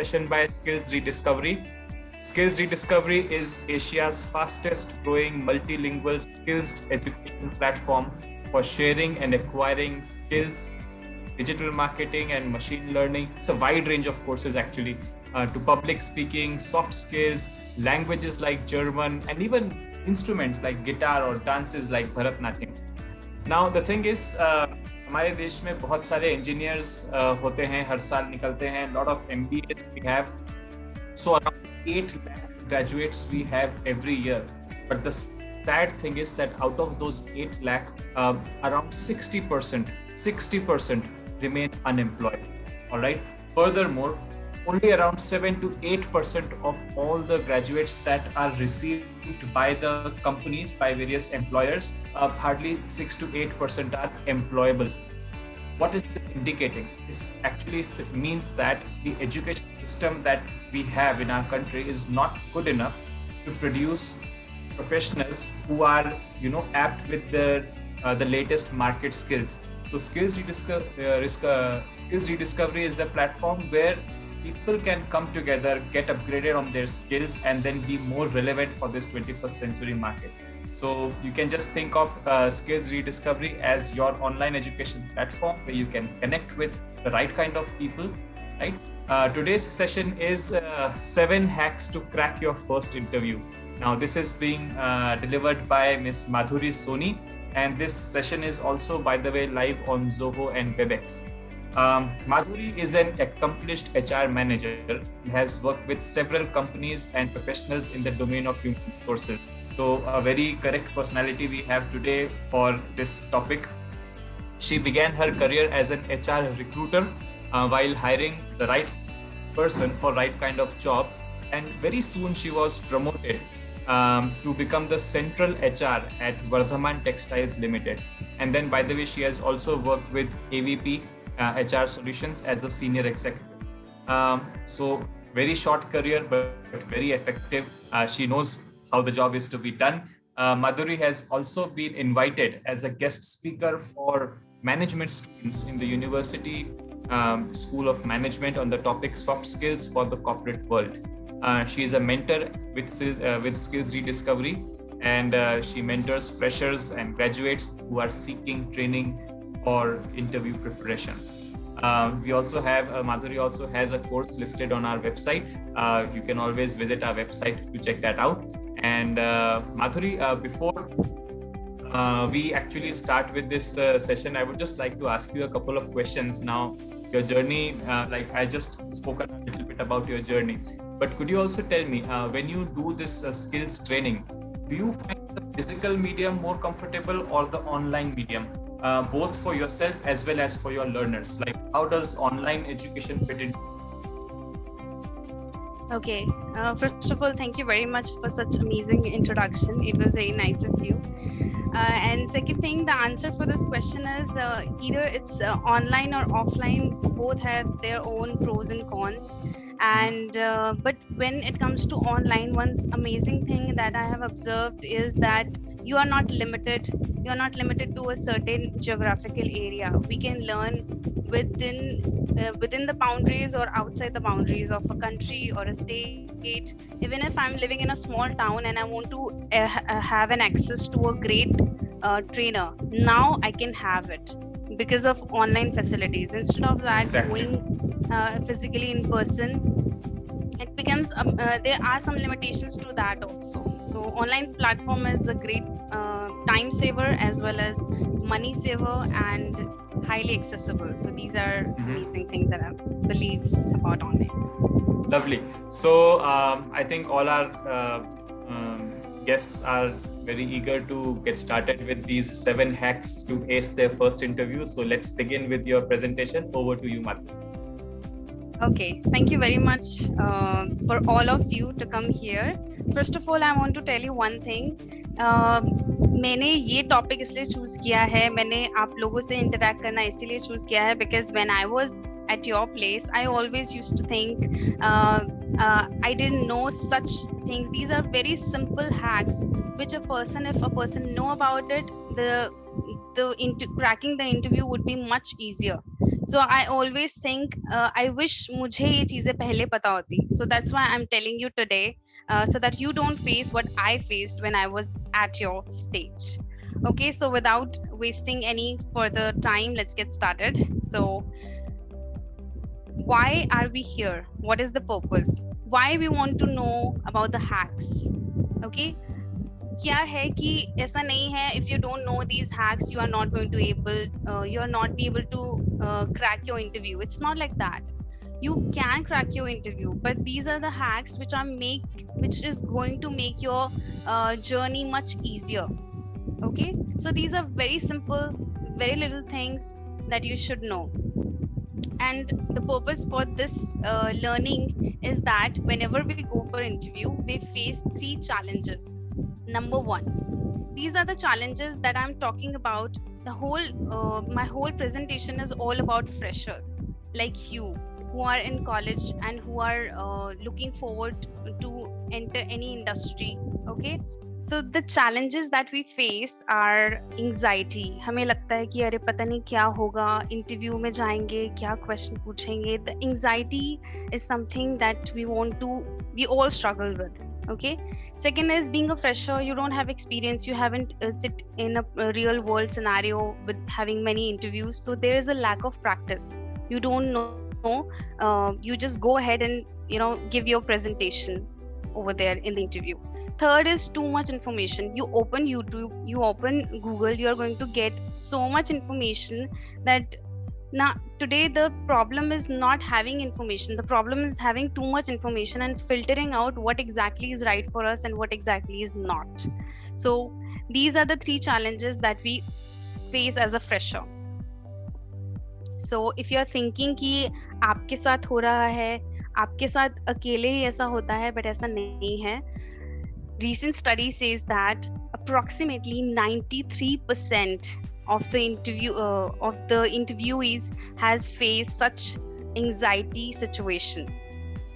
session by Skills Rediscovery. Skills Rediscovery is Asia's fastest growing multilingual skills education platform for sharing and acquiring skills, digital marketing and machine learning. It's a wide range of courses actually, to public speaking, soft skills, languages like German, and even instruments like guitar or dances like Bharatnatyam. Now the thing is, हमारे देश में बहुत सारे engineers होते हैं, हर साल निकलते हैं, lot of MBAs we have, so around 8 lakh graduates we have every year. But the sad thing is that out of those 8 lakh, around 60% remain unemployed. All right. Furthermore, only around 7 to 8% of all the graduates that are received by the companies, by various employers, hardly 6 to 8% are employable. What is this indicating? This actually means that the education system that we have in our country is not good enough to produce professionals who are, apt with the latest market skills. So Skills Rediscovery is a platform where people can come together, get upgraded on their skills, and then be more relevant for this 21st century market. So you can just think of Skills Rediscovery as your online education platform where you can connect with the right kind of people, right? Today's session is 7 hacks to crack your first interview. Now this is being delivered by Ms. Madhuri Soni, and this session is also, by the way, live on Zoho and WebEx. Madhuri is an accomplished HR manager and has worked with several companies and professionals in the domain of human resources. So a very correct personality we have today for this topic. She began her career as an HR recruiter while hiring the right person for right kind of job. And very soon she was promoted to become the central HR at Vardhaman Textiles Limited. And then, by the way, she has also worked with AVP HR Solutions as a senior executive. So very short career, but very effective. She knows how the job is to be done. Madhuri has also been invited as a guest speaker for management students in the University School of Management on the topic soft skills for the corporate world. She is a mentor with Skills Rediscovery, and she mentors freshers and graduates who are seeking training or interview preparations. We also have, Madhuri also has a course listed on our website. You can always visit our website to check that out. And Madhuri, before we actually start with this session, I would just like to ask you a couple of questions. Now, your journey, like I just spoke a little bit about your journey, but could you also tell me, when you do this skills training, do you find the physical medium more comfortable or the online medium? Both for yourself as well as for your learners? Like, how does online education fit in? Okay, first of all, thank you very much for such amazing introduction. It was very nice of you. And second thing, the answer for this question is either it's online or offline, both have their own pros and cons. And but when it comes to online, one amazing thing that I have observed is that you are not limited to a certain geographical area. We can learn within the boundaries or outside the boundaries of a country or a state. Even if I'm living in a small town and I want to have an access to a great trainer, now I can have it because of online facilities. Instead of that, going physically in person, it becomes there are some limitations to that also. So online platform is a great time saver as well as money saver and highly accessible. So these are amazing things that I believe about online. Lovely. So I think all our guests are very eager to get started with these 7 hacks to ace their first interview. So let's begin with your presentation. Over to you, Madhuri. Okay, thank you very much for all of you to come here. First of all, I want to tell you one thing. मैंने ये topic इसलिए choose किया है, मैंने आप लोगों से interact करना इसीलिए चूज किया है because when I was at your place, I always used to think I didn't know such things. These are very simple hacks which if a person know about it, cracking the interview would be much easier. So I always think, I wish मुझे ये चीजें पहले पता होती. So that's why I'm telling you today, so that you don't face what I faced when I was at your stage. Okay, so without wasting any further time, let's get started. So why are we here? What is the purpose? Why we want to know about the hacks? Okay, क्या है कि ऐसा नहीं है, if you don't know these hacks you are not going to you are not be able to crack your interview. It's not like that. You can crack your interview, but these are the hacks which is going to make your journey much easier. Okay, so these are very simple, very little things that you should know. And the purpose for this learning is that whenever we go for interview, we face 3 challenges. Number 1, these are the challenges that I'm talking about. My whole presentation is all about freshers like you who are in college and who are looking forward to enter any industry. Okay, so the challenges that we face are anxiety. हमें लगता है कि अरे पता नहीं क्या होगा, interview में जाएंगे क्या क्वेश्चन पूछेंगे. The anxiety is something that we all struggle with. Okay, second is being a fresher, you don't have experience, you haven't sit in a real world scenario with having many interviews, so there is a lack of practice. You don't know, you just go ahead and give your presentation over there in the interview. Third is too much information. You open YouTube, you open Google, you are going to get so much information that now today the problem is not having information. The problem is having too much information and filtering out what exactly is right for us and what exactly is not. So these are the 3 challenges that we face as a fresher. So if you are thinking कि आपके साथ हो रहा है, आपके साथ अकेले ही ऐसा होता है, but ऐसा नहीं है. Recent study says that approximately 93% of the interviewees has faced such anxiety situation.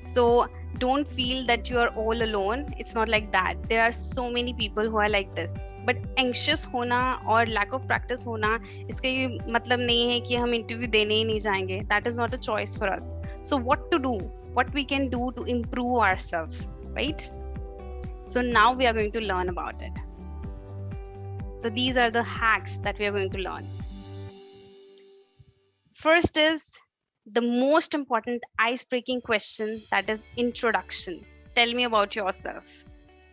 So don't feel that you are all alone. It's not like that. There are so many people who are like this. But anxious होना और lack of practice होना, इसका ये मतलब नहीं है कि हम interview देने ही नहीं जाएंगे. That is not a choice for us. So what to do? What we can do to improve ourselves, right? So now we are going to learn about it. So these are the hacks that we are going to learn. First is the most important ice-breaking question, that is introduction. Tell me about yourself.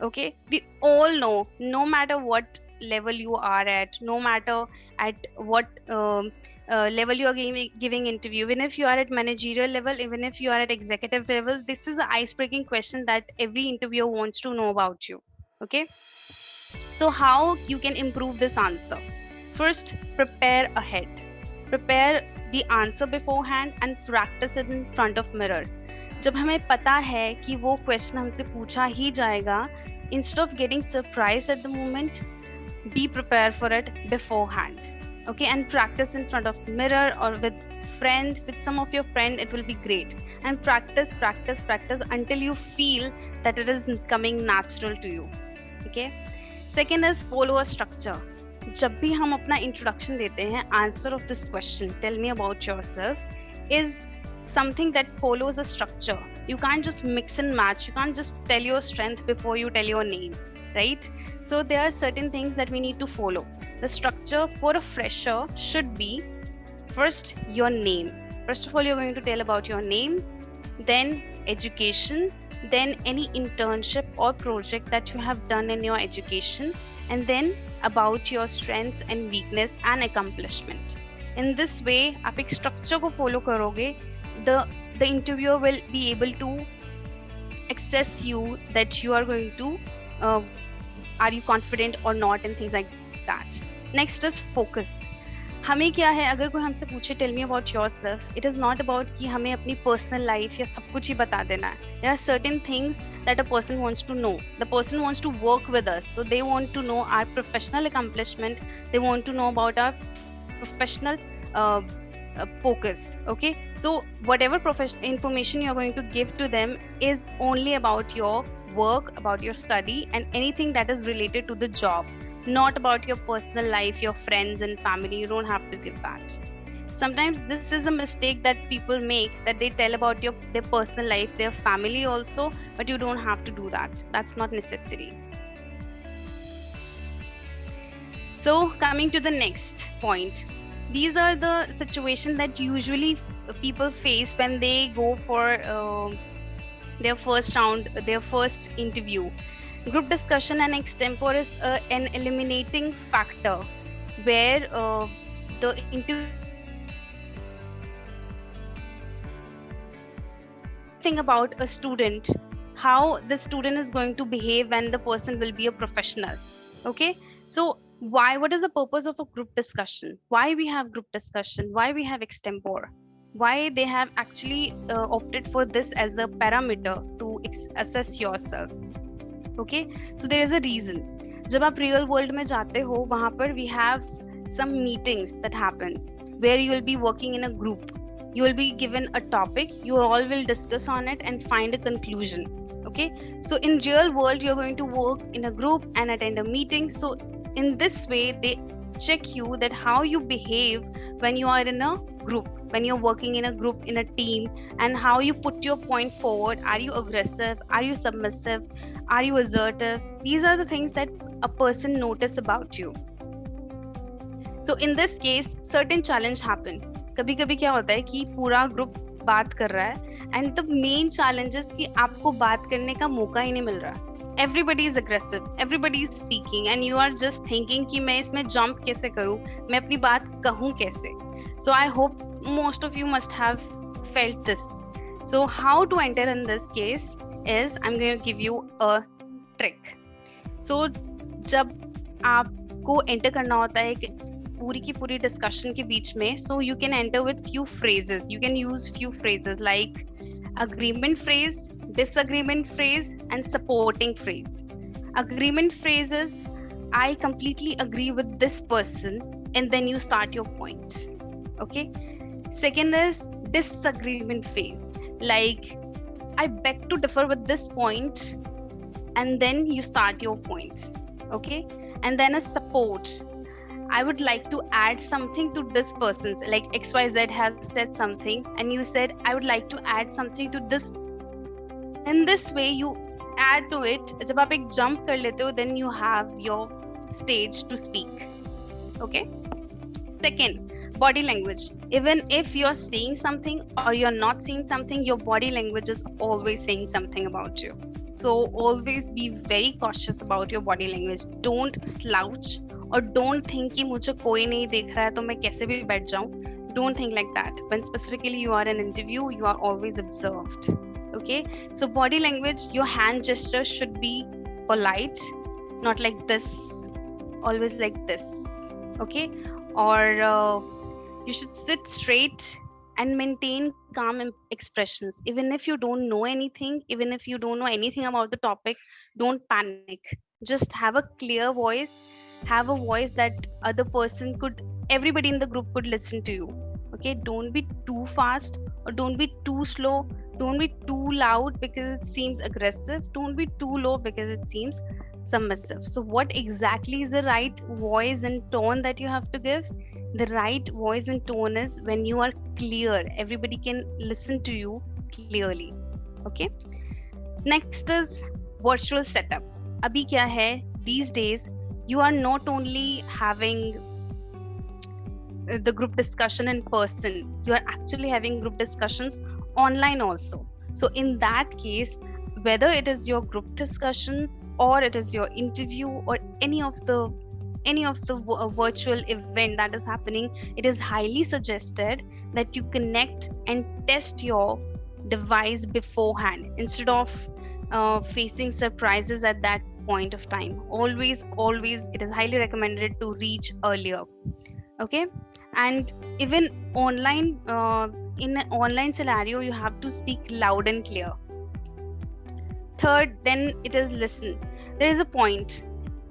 Okay, we all know, no matter what level you are at, no matter at what level you are giving interview, even if you are at managerial level, even if you are at executive level, this is an ice-breaking question that every interviewer wants to know about you. Okay, so how you can improve this answer? First, prepare ahead. Prepare the answer beforehand and practice it in front of mirror. जब हमें पता है कि वो question हमसे पूछा ही जाएगा, instead of getting surprised at the moment, be prepared for it beforehand. Okay, and practice in front of mirror or with friends, with some of your friends, it will be great. And practice until you feel that it is coming natural to you. Okay, second is follow a structure. जब भी हम अपना introduction देते हैं, answer of this question, tell me about yourself, is something that follows a structure. You can't just mix and match. You can't just tell your strength before you tell your name, right? So there are certain things that we need to follow. The structure for a fresher should be, first, your name. First of all, you're going to tell about your name, then education, then any internship or project that you have done in your education, and then about your strengths and weakness and accomplishment. In this way, आप एक structure को follow करोगे, the interviewer will be able to assess you that you are going to are you confident or not and things like that. Next is focus. हमें क्या है, अगर कोई हमसे पूछे tell me about yourself, it is not about कि हमें अपनी personal life या सब कुछ ही बता देना है. There are certain things that a person wants to know. The person wants to work with us, so they want to know our professional accomplishment. They want to know about our professional focus. Okay, so whatever professional information you're going to give to them is only about your work, about your study, and anything that is related to the job, not about your personal life, your friends and family. You don't have to give that. Sometimes this is a mistake that people make, that they tell about their personal life, their family also, but you don't have to do that. That's not necessary. So coming to the next point, these are the situations that usually people face when they go for their first round, their first interview. Group discussion and extempore is an eliminating factor where the interview think about a student, how the student is going to behave when the person will be a professional. Okay, so what is the purpose of a group discussion? Why we have group discussion? Why we have extempore? Why they have actually opted for this as a parameter to assess yourself? Okay, so there is a reason. जब आप real world में जाते हो, वहाँ पर we have some meetings that happens where you will be working in a group. You will be given a topic, you all will discuss on it and find a conclusion. Okay, so in real world you're going to work in a group and attend a meeting. So in this way they check you that how you behave when you are in a group, when you're working in a group, in a team, and how you put your point forward. Are you aggressive? Are you submissive? Are you assertive? These are the things that a person notice about you. So in this case certain challenge happen. कभी कभी क्या होता है कि पूरा group बात कर रहा है and the main challenge is कि आपको बात करने का मौका ही नहीं मिल रहा. Everybody is aggressive, everybody is speaking and you are just thinking कि मैं इसमें jump कैसे करूँ, मैं अपनी बात कहूँ कैसे. So I hope most of you must have felt this. So how to enter in this case is I'm going to give you a trick. So जब आपको enter करना होता है पूरी की पूरी discussion के बीच में, so you can enter with few phrases. You can use few phrases like agreement phrase, disagreement phrase, and supporting phrase. Agreement phrases, I completely agree with this person, and then you start your point. Okay. Second is disagreement phase, like I beg to differ with this point, and then you start your point. Okay. And then a support, I would like to add something to this person's, like XYZ have said something and you said I would like to add something to this. In this way you add to it. जब आप एक jump कर लेते हो, then you have your stage to speak. Okay. Second, body language. Even if you're saying something or you're not saying something, your body language is always saying something about you. So always be very cautious about your body language. Don't slouch or don't think कि मुझे कोई नहीं देख रहा है तो मैं कैसे भी बैठ जाऊं. Don't think like that. When specifically you are in an interview, you are always observed. Okay. So body language, your hand gestures should be polite, not like this, always like this. Okay. Or you should sit straight and maintain calm expressions. Even if you don't know anything, even if you don't know anything about the topic, don't panic. Just have a clear voice, have a voice that other person could, everybody in the group could listen to you. Okay, don't be too fast or don't be too slow. Don't be too loud because it seems aggressive. Don't be too low because it seems submissive. So what exactly is the right voice and tone that you have to give? The right voice and tone is when you are clear. Everybody can listen to you clearly. Okay. Next is virtual setup. Abhi kya hai? These days, you are not only having the group discussion in person, you are actually having group discussions online also. So in that case, whether it is your group discussion or it is your interview or any of the virtual event that is happening, it is highly suggested that you connect and test your device beforehand instead of facing surprises at that point of time. Always it is highly recommended to reach earlier. Okay. And even online, in an online scenario, you have to speak loud and clear. Third, then it is listen. There is a point.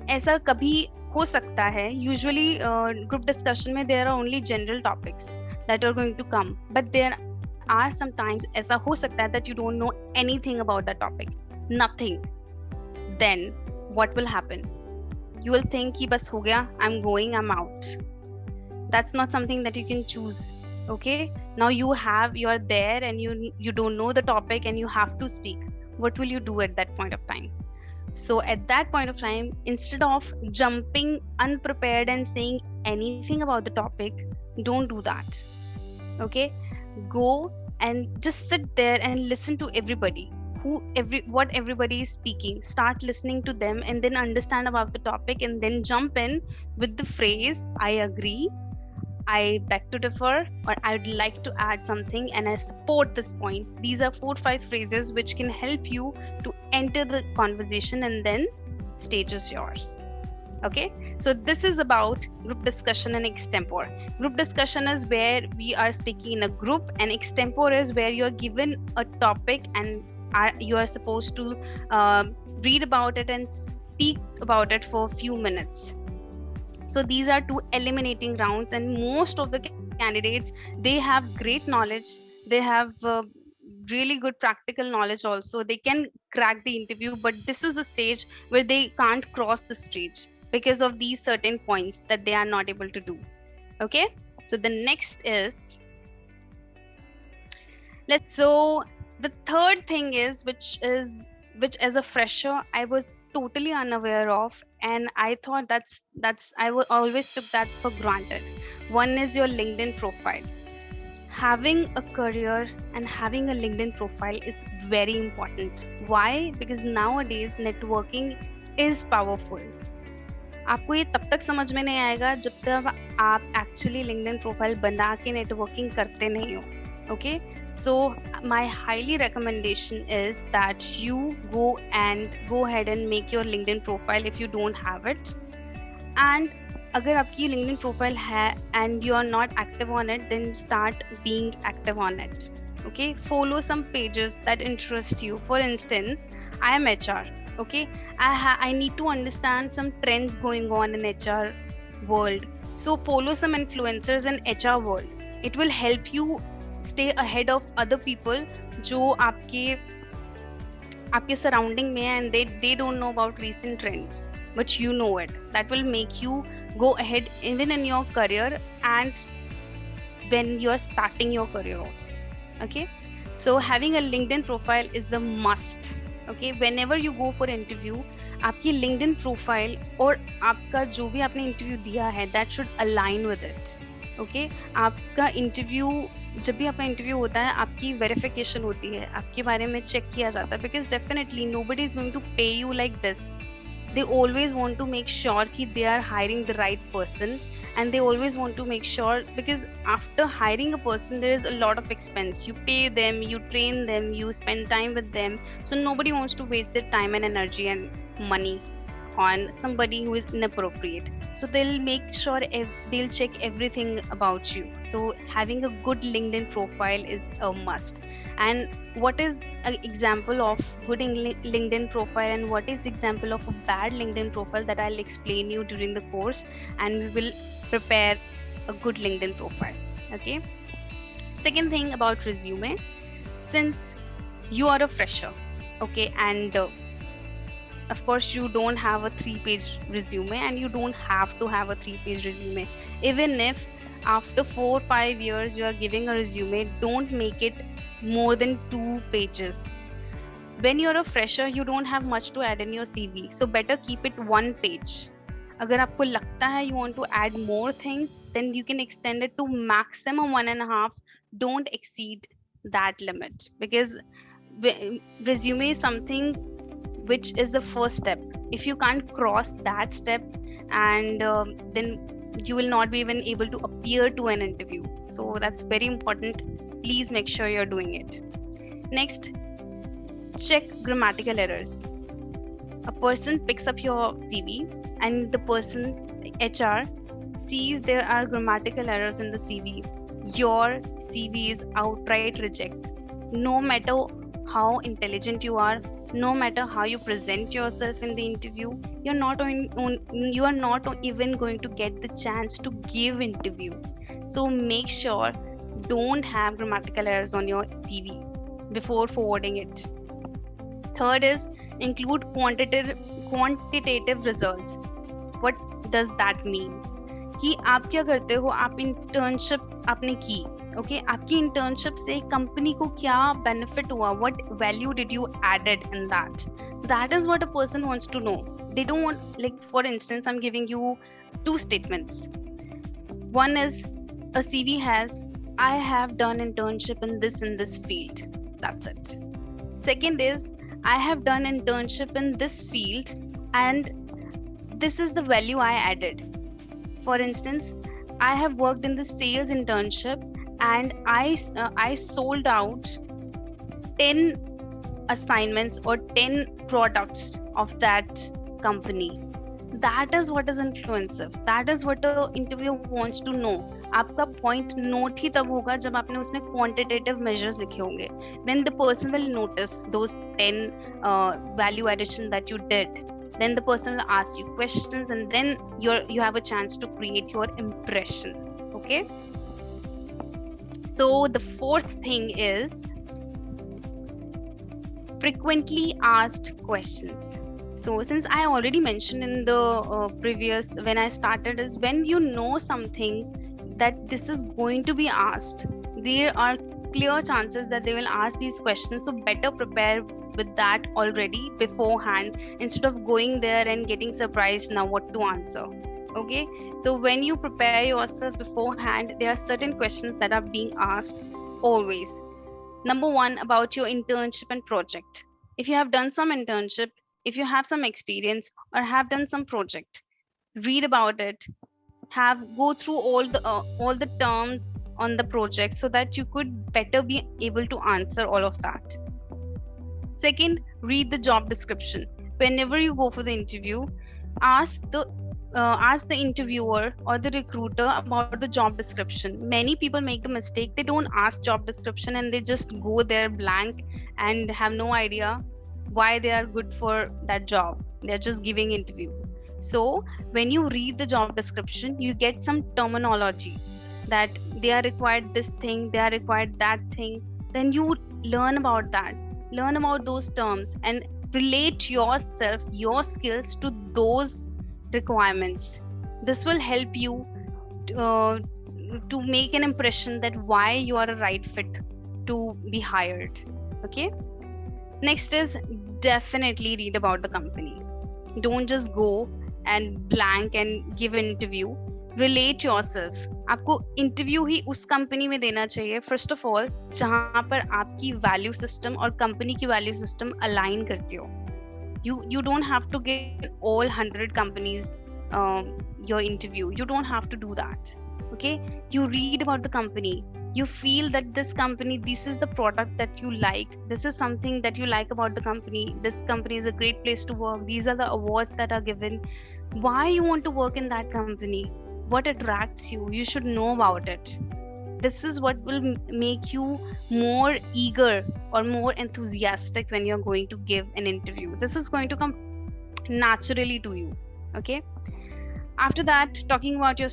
ऐसा कभी हो सकता है. Usually, group discussion में there are only general topics that are going to come. But there are sometimes ऐसा हो सकता है that you don't know anything about that topic. Nothing. Then what will happen? You will think कि बस हो गया, I'm going, I'm out. That's not something that you can choose. Okay, now you are there and you don't know the topic and you have to speak. What will you do at that point of time? So at that point of time, instead of jumping unprepared and saying anything about the topic, don't do that. Okay, go and just sit there and listen to everybody, what everybody is speaking. Start listening to them and then understand about the topic, and then jump in with the phrase, I agree, I beg to differ, or I'd like to add something and I support this point. These are 4-5 phrases which can help you to enter the conversation, and then stage is yours. Okay, so this is about group discussion and extempore. Group discussion is where we are speaking in a group, and extempore is where you're given a topic and you are supposed to read about it and speak about it for a few minutes. So these are two eliminating rounds, and most of the candidates, they have great knowledge, they have really good practical knowledge also, they can crack the interview, but this is the stage where they can't cross the stage because of these certain points that they are not able to do. Okay, so the next is, so the third thing is, which as a fresher I was totally unaware of, and I thought I always took that for granted. One is your LinkedIn profile. Having a career and having a LinkedIn profile is very important. Why? Because nowadays networking is powerful. आपको ये तब तक समझ में नहीं आएगा जब तक आप एक्चुअली LinkedIn प्रोफाइल बना के नेटवर्किंग करते नहीं हो. Okay, so my highly recommendation is that you go ahead and make your LinkedIn profile if you don't have it. And अगर आपकी LinkedIn profile है and you are not active on it, then start being active on it. Okay, follow some pages that interest you. For instance, I am HR. Okay, I need to understand some trends going on in HR world. So follow some influencers in HR world. It will help you stay ahead of other people जो आपके surrounding में है, and they don't know about recent trends, but you know it. That will make you go ahead even in your career and when you are starting your career also. Okay, so having a LinkedIn profile is a must. Okay, whenever you go for interview, आपकी LinkedIn profile और आपका जो भी आपने interview दिया है, that should align with it. Okay, आपका interview, जब भी आपका इंटरव्यू होता है, आपकी वेरिफिकेशन होती है, आपके बारे में चेक किया जाता है, because definitely nobody is going to pay you like this. They always want to make sure that they are hiring the right person, and they always want to make sure, because after hiring a person there is a lot of expense. You pay them, you train them, you spend time with them, so nobody wants to waste their time and energy and money on somebody who is inappropriate. So they'll make sure they'll check everything about you. So having a good LinkedIn profile is a must. And what is an example of good LinkedIn profile and what is the example of a bad LinkedIn profile, that I'll explain you during the course, and we will prepare a good LinkedIn profile. Okay, second thing about resume, since you are a fresher, okay, and of course you don't have a 3-page resume, and you don't have to have a 3-page resume. Even if after 4-5 years you are giving a resume, don't make it more than 2 pages. When you're a fresher, you don't have much to add in your CV, so better keep it 1 page. अगर आपको लगता है you want to add more things, then you can extend it to maximum 1.5. Don't exceed that limit, because resume is something which is the first step. If you can't cross that step, and then you will not be even able to appear to an interview. So that's very important. Please make sure you're doing it. Next, check grammatical errors. A person picks up your CV and the person, HR, sees there are grammatical errors in the CV. Your CV is outright reject. No matter how intelligent you are, no matter how you present yourself in the interview, you are not even going to get the chance to give interview. So make sure don't have grammatical errors on your CV before forwarding it. Third is include quantitative results. What does that mean? कि आप क्या करते हो, आप internship आपने की, okay आपकी internship से कंपनी को क्या बेनिफिट हुआ, what value did you added in that is what a person wants to know. They don't want, like for instance, I'm giving you two statements. One is a CV has, I have done internship in this field. That's it. Second is, I have done internship in this field and this is the value I added. For instance, I have worked in the sales internship and I sold out 10 assignments or 10 products of that company. That is what is influensive. That is what the interviewer wants to know. आपका point note ही तब होगा जब आपने उसमें quantitative measures लिखे होंगे. Then the person will notice those 10 value addition that you did. Then the person will ask you questions and then you have a chance to create your impression. Okay. So the fourth thing is frequently asked questions. So since I already mentioned in the previous, when I started, is when you know something that this is going to be asked, there are clear chances that they will ask these questions. So better prepare with that already beforehand instead of going there and getting surprised now what to answer. Okay, so when you prepare yourself beforehand, there are certain questions that are being asked always. Number one, about your internship and project. If you have done some internship, if you have some experience or have done some project, read about it, go through all the terms on the project so that you could better be able to answer all of that. Second, read the job description. Whenever you go for the interview, ask the interviewer or the recruiter about the job description. Many people make the mistake, they don't ask job description and they just go there blank and have no idea why they are good for that job. They're just giving interview. So when you read the job description, you get some terminology that they are required this thing, they are required that thing. Then you learn about that, learn about those terms and relate yourself, your skills to those requirements. This will help you to make an impression that why you are a right fit to be hired. Okay. Next is definitely read about the company. Don't just go and blank and give an interview. Relate yourself. आपको interview ही उस company में देना चाहिए first of all जहां पर आपकी value system और company की वैल्यू सिस्टम अलाइन करती हो. You don't have to get all 100 companies your interview. You don't have to do that. Okay, you read about the company, you feel that this company, this is the product that you like, this is something that you like about the company, this company is a great place to work, these are the awards that are given, why you want to work in that company, what attracts you, you should know about it. This is what will make you more eager or more enthusiastic when you're going to give an interview. This is going to come naturally to you. Okay. After that, talking about your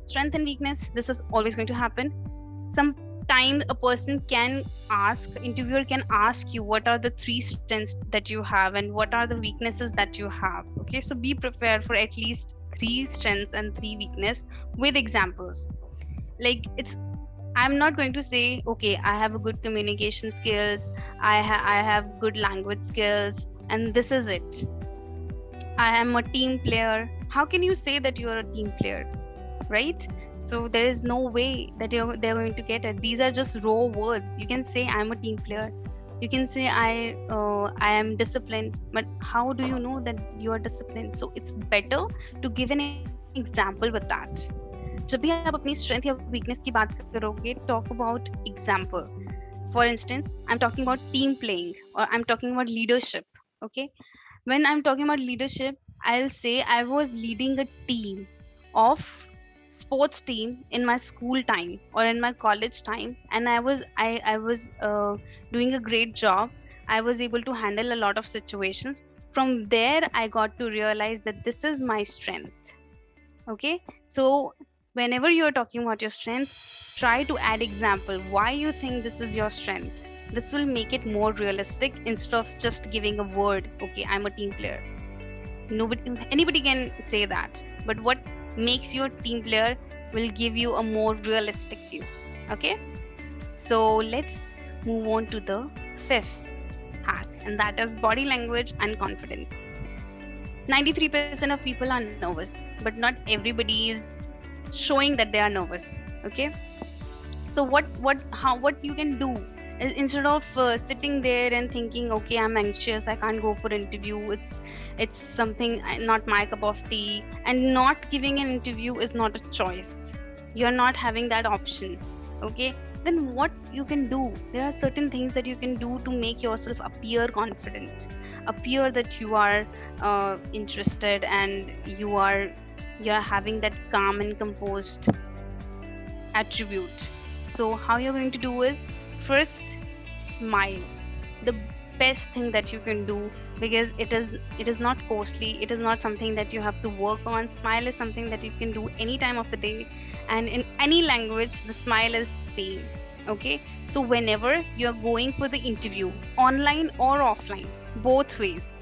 strength and weakness, this is always going to happen. Sometimes a person can ask, interviewer can ask you what are the 3 strengths that you have and what are the weaknesses that you have. Okay, so be prepared for at least 3 strengths and 3 weakness with examples. Like I'm not going to say, okay, I have a good communication skills, I have good language skills, and this is it. I am a team player. How can you say that you are a team player, right? So there is no way that they're going to get it. These are just raw words. You can say I'm a team player. You can say I am disciplined, but how do you know that you are disciplined? So it's better to give an example with that. जब भी आप अपनी strength या weakness की बात करोगे, talk about example. For instance, I'm talking about team playing or I'm talking about leadership. Okay, when I'm talking about leadership, I'll say I was leading a team of sports team in my school time or in my college time, and I was doing a great job. I was able to handle a lot of situations. From there, I got to realize that this is my strength. Okay, so whenever you're talking about your strength, try to add example why you think this is your strength. This will make it more realistic instead of just giving a word. Okay, I'm a team player. Anybody can say that, but what makes you a team player will give you a more realistic view. Okay, So let's move on to the fifth hack, and that is body language and confidence. 93% of people are nervous, but not everybody is showing that they are nervous. Okay, so what you can do is, instead of sitting there and thinking, okay, I'm anxious, I can't go for interview, it's something not my cup of tea, and not giving an interview is not a choice, you're not having that option. Okay, then what you can do, there are certain things that you can do to make yourself appear confident, appear that you are interested, and you're having that calm and composed attribute. So how you're going to do is, first, smile. The best thing that you can do, because it is not costly, it is not something that you have to work on. Smile is something that you can do any time of the day, and in any language the smile is same. Okay, so whenever you're going for the interview, online or offline, both ways,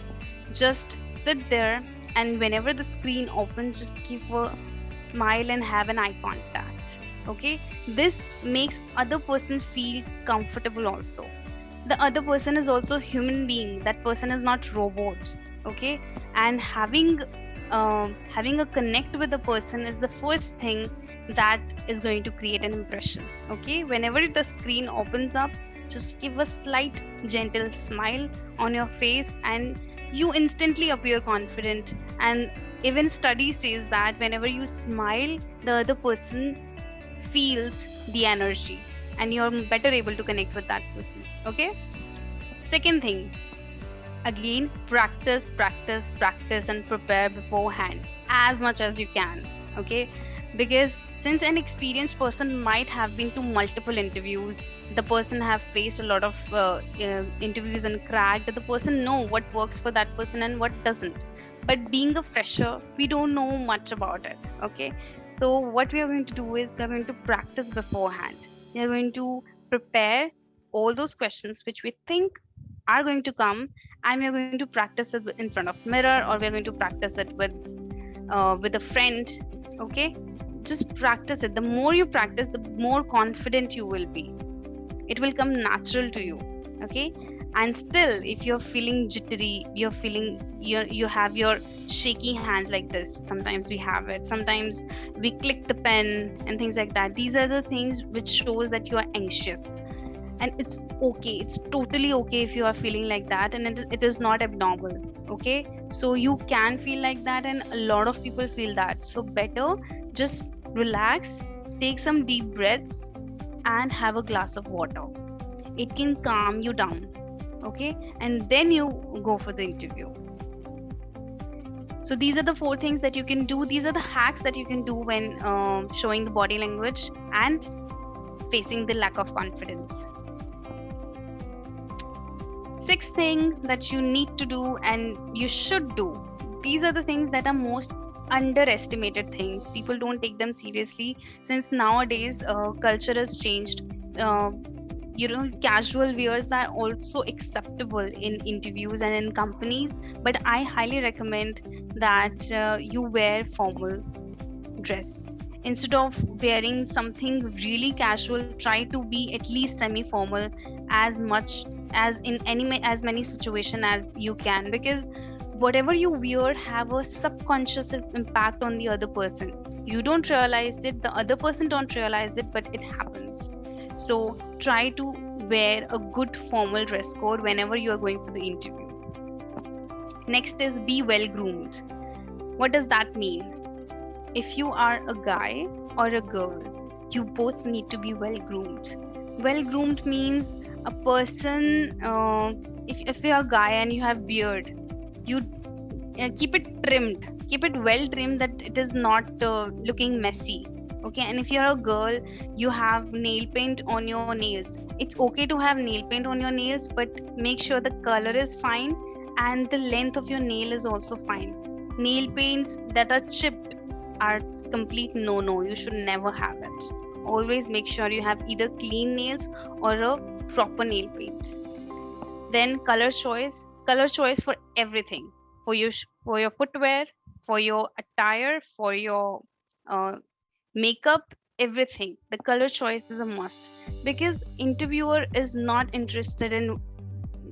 just sit there, and whenever the screen opens, just give a smile and have an eye contact. Okay, this makes other person feel comfortable also. The other person is also human being, that person is not robot. Okay, and having a connect with the person is the first thing that is going to create an impression. Okay, whenever the screen opens up, just give a slight gentle smile on your face, and you instantly appear confident. And even study says that whenever you smile, the other person feels the energy, and you're better able to connect with that person. Okay, second thing, again, practice and prepare beforehand as much as you can. Okay, because since an experienced person might have been to multiple interviews, the person have faced a lot of interviews and cracked, the person know what works for that person and what doesn't. But being a fresher, we don't know much about it. Okay, so what we are going to do is, we are going to practice beforehand. We are going to prepare all those questions which we think are going to come, and we are going to practice it in front of mirror, or we are going to practice it with a friend. Okay, just practice it. The more you practice, the more confident you will be. It will come natural to you. Okay, and still, if you're feeling jittery, you have your shaky hands like this, sometimes we have it, sometimes we click the pen and things like that, these are the things which shows that you are anxious. And it's okay, it's totally okay if you are feeling like that, and it is not abnormal. Okay, so you can feel like that, and a lot of people feel that. So better just relax, take some deep breaths, and have a glass of water. It can calm you down. Okay, and then you go for the interview. So these are the 4 things that you can do, these are the hacks that you can do when showing the body language and facing the lack of confidence. 6th thing that you need to do and you should do, these are the things that are most underestimated things. People don't take them seriously, since nowadays culture has changed. Casual wears are also acceptable in interviews and in companies, but I highly recommend that you wear formal dress. Instead of wearing something really casual, try to be at least semi-formal, as much as in as many situation as you can, because whatever you wear have a subconscious impact on the other person. You don't realize it, the other person don't realize it, but it happens. So try to wear a good formal dress code whenever you are going for the interview. Next is be well groomed. What does that mean? If you are a guy or a girl, you both need to be well groomed. Well groomed means a person, if you're a guy and you have beard, you keep it trimmed, keep it well trimmed, that it is not looking messy. Okay, and if you're a girl, you have nail paint on your nails, it's okay to have nail paint on your nails, but make sure the color is fine and the length of your nail is also fine. Nail paints that are chipped are complete no, you should never have it. Always make sure you have either clean nails or a proper nail paint. Then color choice for everything, for your footwear, for your attire, for your makeup, everything. The color choice is a must, because interviewer is not interested in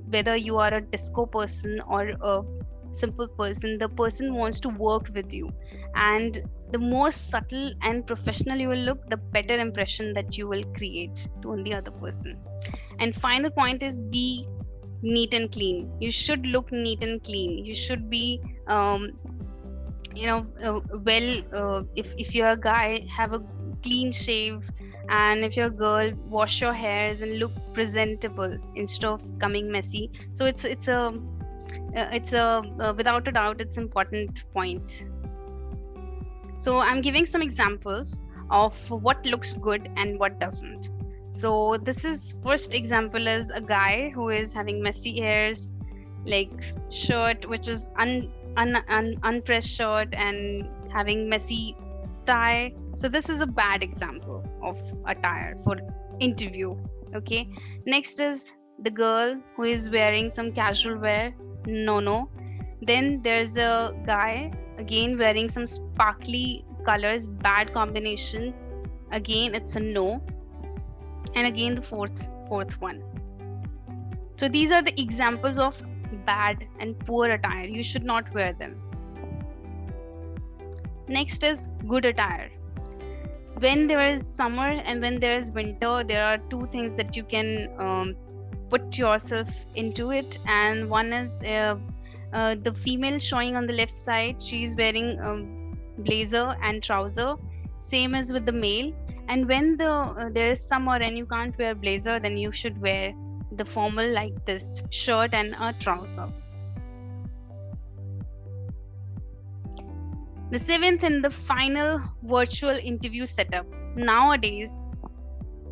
whether you are a disco person or a simple person. The person wants to work with you, and the more subtle and professional you will look, the better impression that you will create on the other person. And final point is, be neat and clean. You should look neat and clean. You should be if you're a guy, have a clean shave, and if you're a girl, wash your hairs and look presentable instead of coming messy. So it's a without a doubt, it's important point. So I'm giving some examples of what looks good and what doesn't. So this is first example is a guy who is having messy hairs, like shirt which is unpressed shirt, and having messy tie. So this is a bad example of attire for interview. Okay, next is the girl who is wearing some casual wear. No. Then there's a guy again wearing some sparkly colors, bad combination. Again, it's a no. And again, the fourth one. So these are the examples of bad and poor attire. You should not wear them. Next is good attire. When there is summer and when there is winter, there are two things that you can put yourself into it. And one is the female showing on the left side, she is wearing blazer and trouser. Same as with the male. And when there is summer and you can't wear blazer, then you should wear the formal like this shirt and a trouser. The seventh and the final virtual interview setup. Nowadays,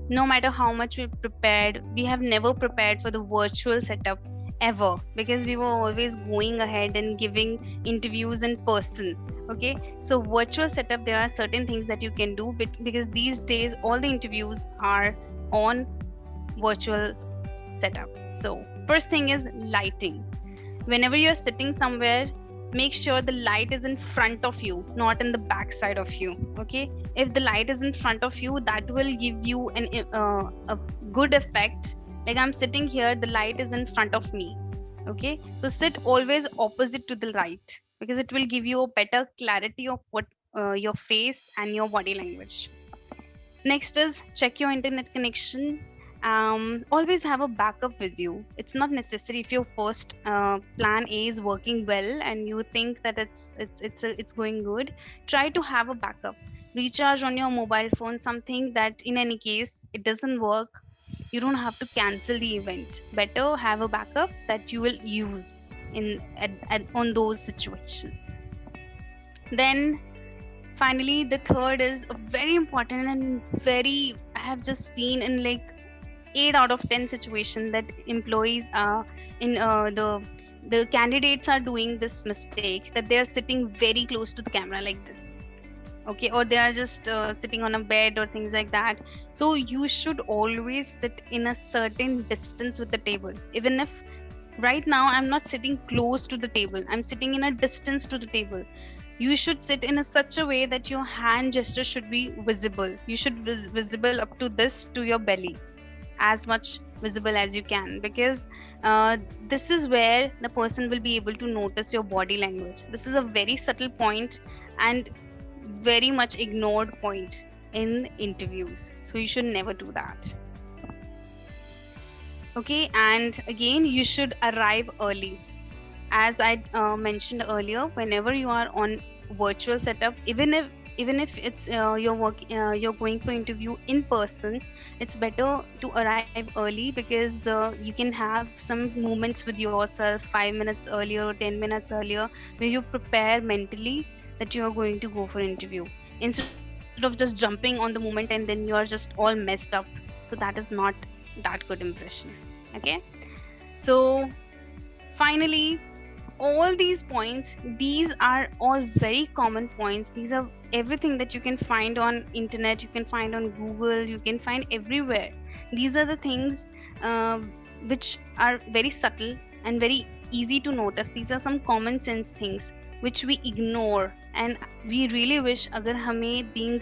no matter how much we prepared, we have never prepared for the virtual setup ever, because we were always going ahead and giving interviews in person. Okay, so virtual setup, there are certain things that you can do, because these days all the interviews are on virtual setup. So first thing is lighting. Whenever you're sitting somewhere, make sure the light is in front of you, not in the back side of you. Okay, if the light is in front of you, that will give you a good effect. Like I'm sitting here, the light is in front of me. Okay, so sit always opposite to the light, because it will give you a better clarity of what your face and your body language. Next is check your internet connection. Always have a backup with you. It's not necessary if your first plan A is working well and you think that it's going good. Try to have a backup. Recharge on your mobile phone, something that in any case it doesn't work, you don't have to cancel the event. Better have a backup that you will use on those situations. Then finally, the third is a very important and very, I have just seen in like 8 out of 10 situations that employees are in the candidates are doing this mistake, that they are sitting very close to the camera like this. Okay, or they are just sitting on a bed or things like that. So you should always sit in a certain distance with the table. Even if right now I'm not sitting close to the table, I'm sitting in a distance to the table, you should sit in such a way that your hand gesture should be visible. You should be visible up to this, to your belly, as much visible as you can, because this is where the person will be able to notice your body language. This is a very subtle point and very much ignored point in interviews, so you should never do that. Okay, and again, you should arrive early. As I mentioned earlier, whenever you are on virtual setup, even if it's you're going for interview in person, it's better to arrive early, because you can have some moments with yourself 5 minutes earlier or 10 minutes earlier, where you prepare mentally that you are going to go for interview, instead of just jumping on the moment and then you are just all messed up. So that is not that good impression. Okay, so finally, all these points, these are all very common points. These are everything that you can find on internet, you can find on Google, you can find everywhere. These are the things which are very subtle and very easy to notice. These are some common sense things which we ignore, and we really wish agar hame being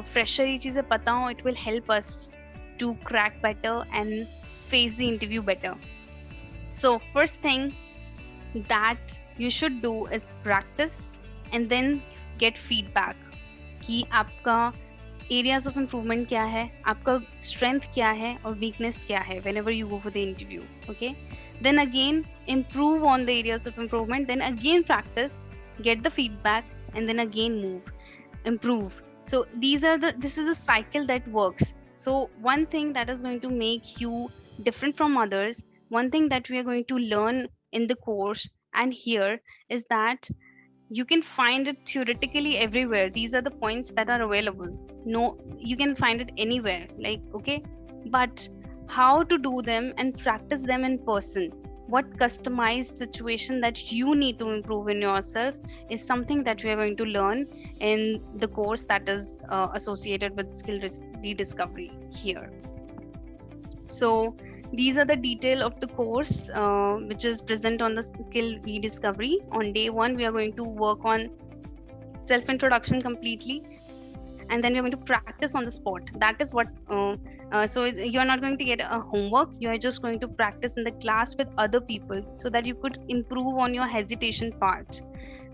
fresher ये चीजें पता हो, it will help us to crack better and face the interview better. So first thing that you should do is practice and then get feedback कि आपका areas of improvement क्या है, आपका strength क्या है और weakness क्या है whenever you go for the interview. Okay, then again improve on the areas of improvement, then again practice, get the feedback, and then again improve. So this is the cycle that works. So one thing that is going to make you different from others, one thing that we are going to learn in the course and here is that you can find it theoretically everywhere. These are the points that are available. No, you can find it anywhere, like, okay, but how to do them and practice them in person, what customized situation that you need to improve in yourself is something that we are going to learn in the course that is associated with skill rediscovery here. So these are the detail of the course which is present on the skill rediscovery. On day 1 we are going to work on self introduction completely, and then we're going to practice on the spot. That is what so you're not going to get a homework, you are just going to practice in the class with other people so that you could improve on your hesitation part.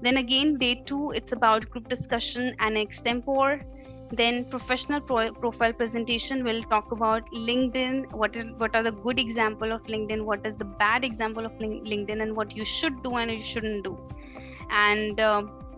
Then again day 2, it's about group discussion and extempore. Then professional profile presentation will talk about LinkedIn, what are the good example of LinkedIn, what is the bad example of LinkedIn, and what you should do and you shouldn't do, and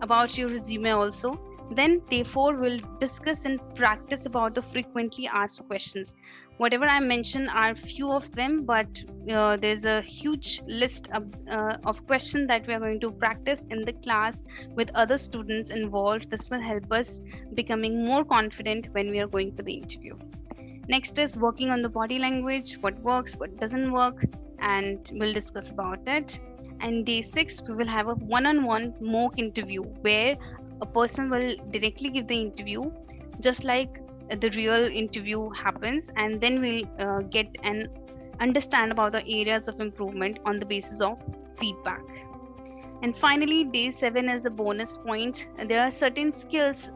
about your resume also. Then day 4 will discuss and practice about the frequently asked questions. Whatever I mentioned are few of them, but there's a huge list of questions that we are going to practice in the class with other students involved. This will help us becoming more confident when we are going for the interview. Next is working on the body language, what works, what doesn't work, and we'll discuss about it. And day 6, we will have a one-on-one mock interview where a person will directly give the interview just like the real interview happens, and then we'll get and understand about the areas of improvement on the basis of feedback. And finally day 7 is a bonus point. There are certain skills,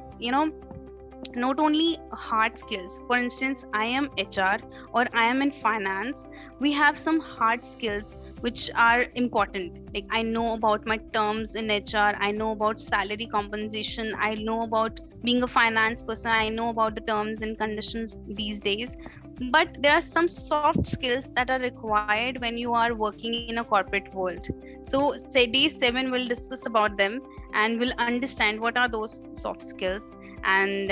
not only hard skills. For instance, I am HR or I am in finance, we have some hard skills which are important. Like I know about my terms in HR, I know about salary compensation, I know about being a finance person, I know about the terms and conditions these days. But there are some soft skills that are required when you are working in a corporate world. So say day 7 we'll discuss about them and we'll understand what are those soft skills, and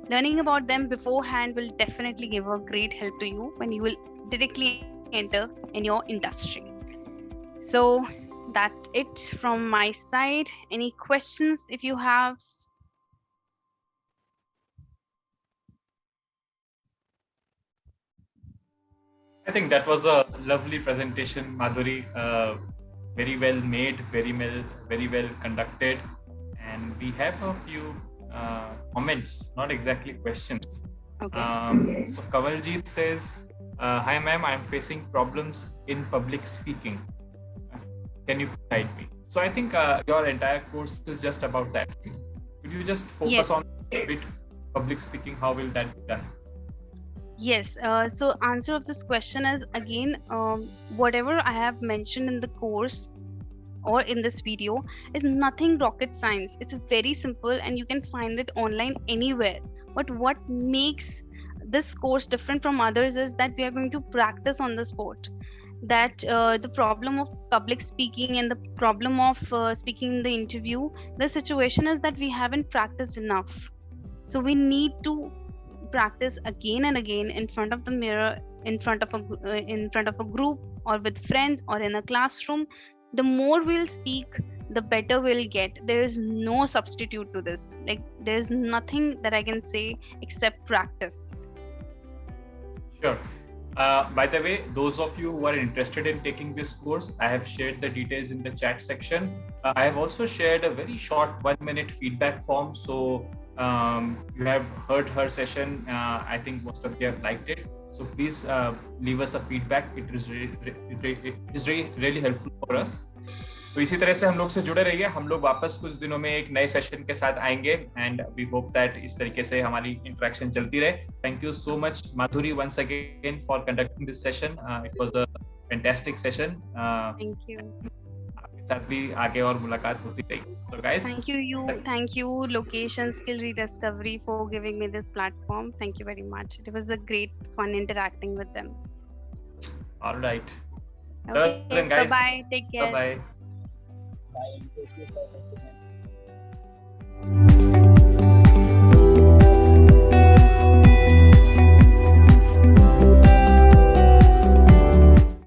learning about them beforehand will definitely give a great help to you when you will directly enter in your industry. So that's it from my side. Any questions if you have? I think that was a lovely presentation, Madhuri. Very well made, very well conducted, and we have a few comments, not exactly questions. Okay. So Kawaljit says, "Hi ma'am, I am facing problems in public speaking. Can you guide me?" So I think your entire course is just about that. Could you just focus on a bit public speaking? How will that be done? Yes. So answer of this question is again, whatever I have mentioned in the course or in this video is nothing rocket science. It's very simple and you can find it online anywhere. But what makes this course different from others is that we are going to practice on the spot. That the problem of public speaking and the problem of speaking in the interview, the situation is that we haven't practiced enough. So we need to practice again and again in front of the mirror, in front of a group, or with friends, or in a classroom. The more we'll speak, the better we'll get. There is no substitute to this. Like there's nothing that I can say except practice. Sure. By the way, those of you who are interested in taking this course, I have shared the details in the chat section. I have also shared a very short 1-minute feedback form. So you have heard her session. I think most of you have liked it. So please leave us a feedback. It is really helpful for us. तो इसी तरह से हम लोग से जुड़े रहिए. हम लोग वापस कुछ दिनों में एक नए सेशन के साथ आएंगे एंड वी होप दैट इस तरीके से हमारी इंटरेक्शन चलती रहे. Thank you so much Madhuri once again for conducting this session. It was a fantastic session. Thank you. आपके साथ भी आगे और मुलाकात होती रहेगी. So guys, thank you Location Skill Rediscovery for giving me this platform. Thank you very much. It was a great fun interacting with them. All right. Okay, then guys, bye bye, take care. Bye. Bye. Thank you so much.